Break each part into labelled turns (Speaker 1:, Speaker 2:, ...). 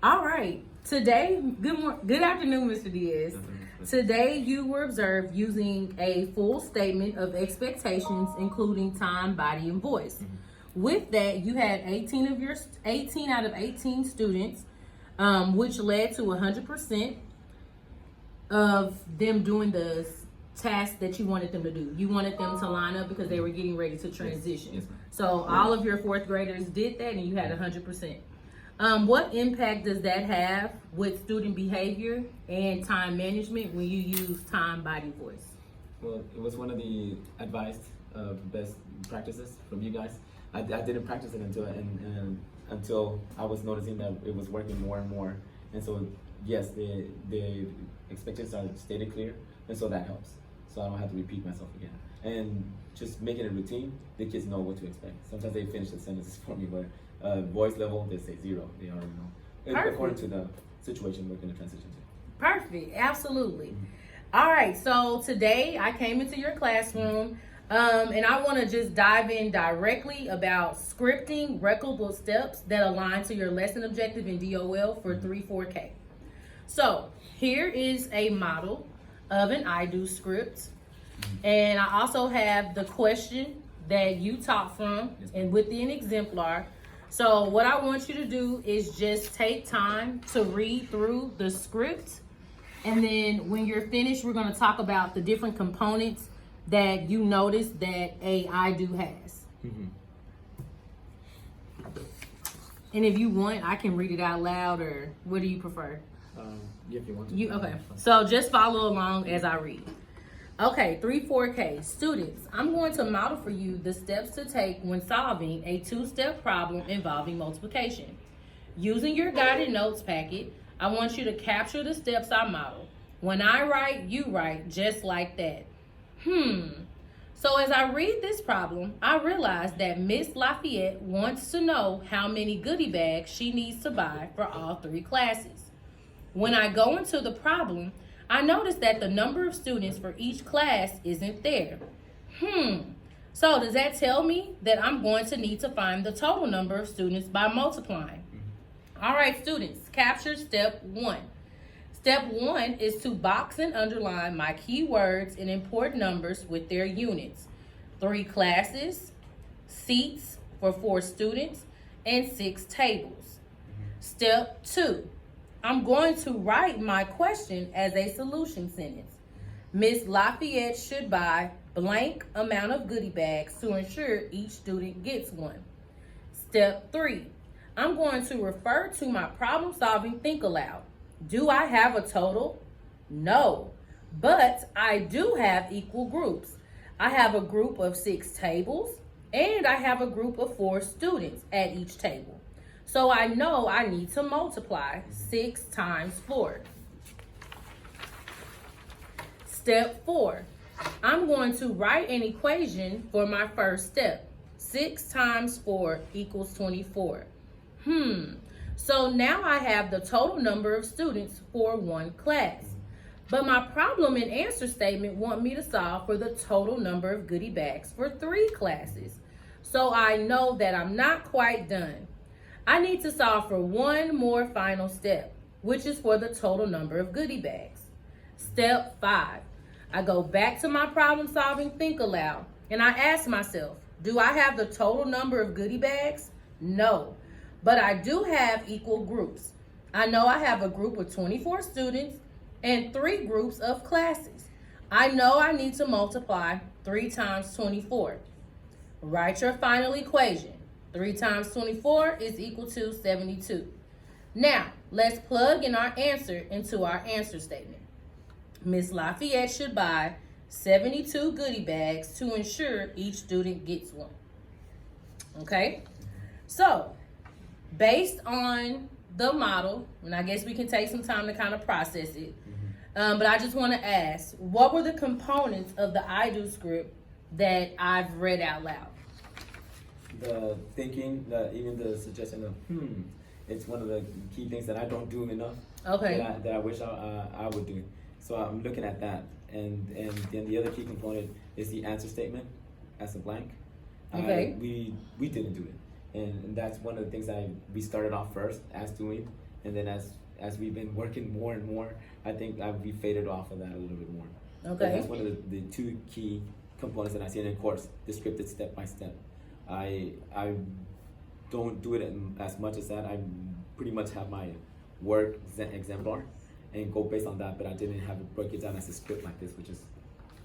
Speaker 1: All right. Today, good afternoon, Mr. Diaz. Today, you were observed using a full statement of expectations, including time, body, and voice. With that, you had 18 out of 18 students, which led to 100% of them doing the task that you wanted them to do. You wanted them to line up because they were getting ready to transition.
Speaker 2: Yes,
Speaker 1: so all of your fourth graders did that, and you had 100%. What impact does that have with student behavior and time management when you use time, body, voice?
Speaker 2: Well, it was one of the advised best practices from you guys. I didn't practice it until I was noticing that it was working more and more. And so, yes, the expectations are stated clear, and so that helps. So I don't have to repeat myself again. And just making it a routine, the kids know what to expect. Sometimes they finish the sentences for me, but voice level, they say 0. They already know.
Speaker 1: Perfect.
Speaker 2: According to the situation we're going to transition to.
Speaker 1: Perfect. Absolutely. All right. So today I came into your classroom and I want to just dive in directly about scripting replicable steps that align to your lesson objective in DOL for 3-4K. So here is a model of an I do script. And I also have the question that you taught from and with an exemplar. So what I want you to do is just take time to read through the script. And then when you're finished, we're going to talk about the different components that you notice that a I do has. And if you want, I can read it out loud, or what do you prefer?
Speaker 2: Yeah, if you want to.
Speaker 1: Okay. So just follow along as I read. Okay, 3-4K. Students, I'm going to model for you the steps to take when solving a 2-step problem involving multiplication. Using your guided notes packet, I want you to capture the steps I model. When I write, you write, just like that. So as I read this problem, I realize that Miss Lafayette wants to know how many goodie bags she needs to buy for all 3 classes. When I go into the problem, I notice that the number of students for each class isn't there. So does that tell me that I'm going to need to find the total number of students by multiplying? All right, students, capture step 1. Step 1 is to box and underline my keywords and import numbers with their units. 3 classes, seats for 4 students, and 6 tables. Step 2. I'm going to write my question as a solution sentence. Miss Lafayette should buy blank amount of goodie bags to ensure each student gets one. Step 3. I'm going to refer to my problem-solving think aloud. Do I have a total? No, but I do have equal groups. I have a group of 6 tables, and I have a group of 4 students at each table. So I know I need to multiply 6 times 4. Step 4. I'm going to write an equation for my first step. 6 times 4 equals 24. So now I have the total number of students for 1 class. But my problem and answer statement want me to solve for the total number of goodie bags for 3 classes. So I know that I'm not quite done. I need to solve for 1 more final step, which is for the total number of goodie bags. Step 5. I go back to my problem-solving think aloud, and I ask myself, do I have the total number of goodie bags? No, but I do have equal groups. I know I have a group of 24 students and 3 groups of classes. I know I need to multiply 3 times 24. Write your final equation. 3 times 24 is equal to 72. Now, let's plug in our answer into our answer statement. Miss Lafayette should buy 72 goodie bags to ensure each student gets one. Okay? So, based on the model, and I guess we can take some time to kind of process it, but I just want to ask, what were the components of the I do script that I've read out loud?
Speaker 2: The thinking, even the suggestion of it's one of the key things that I don't do enough.
Speaker 1: Okay.
Speaker 2: That I wish I would do. So I'm looking at that, and then the other key component is the answer statement as a blank.
Speaker 1: Okay.
Speaker 2: We didn't do it, and that's one of the things that we started off first as doing, and then as we've been working more and more, I think we faded off of that a little bit more.
Speaker 1: Okay.
Speaker 2: But that's one of the two key components that I see in the course, the scripted step by step. I don't do it as much as that. I pretty much have my work exemplar and go based on that, but I didn't have it break it down as a script like this, which is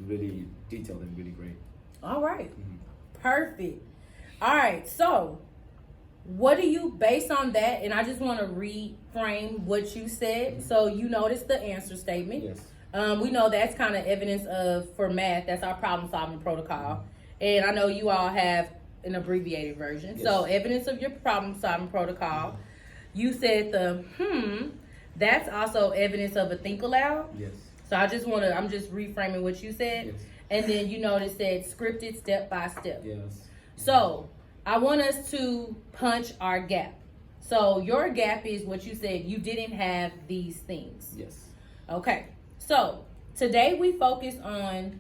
Speaker 2: really detailed and really great.
Speaker 1: All right. Perfect. All right, so what do you, based on that, and I just want to reframe what you said. So you noticed the answer statement.
Speaker 2: Yes.
Speaker 1: We know that's kind of evidence of, for math, that's our problem solving protocol. And I know you all have an abbreviated version.
Speaker 2: Yes.
Speaker 1: So evidence of your problem solving protocol. You said that's also evidence of a think aloud.
Speaker 2: Yes.
Speaker 1: So I'm just reframing what you said.
Speaker 2: Yes.
Speaker 1: And then you noticed that scripted step by step.
Speaker 2: Yes.
Speaker 1: So I want us to punch our gap. So your gap is what you said, you didn't have these things.
Speaker 2: Yes.
Speaker 1: Okay. So today we focus on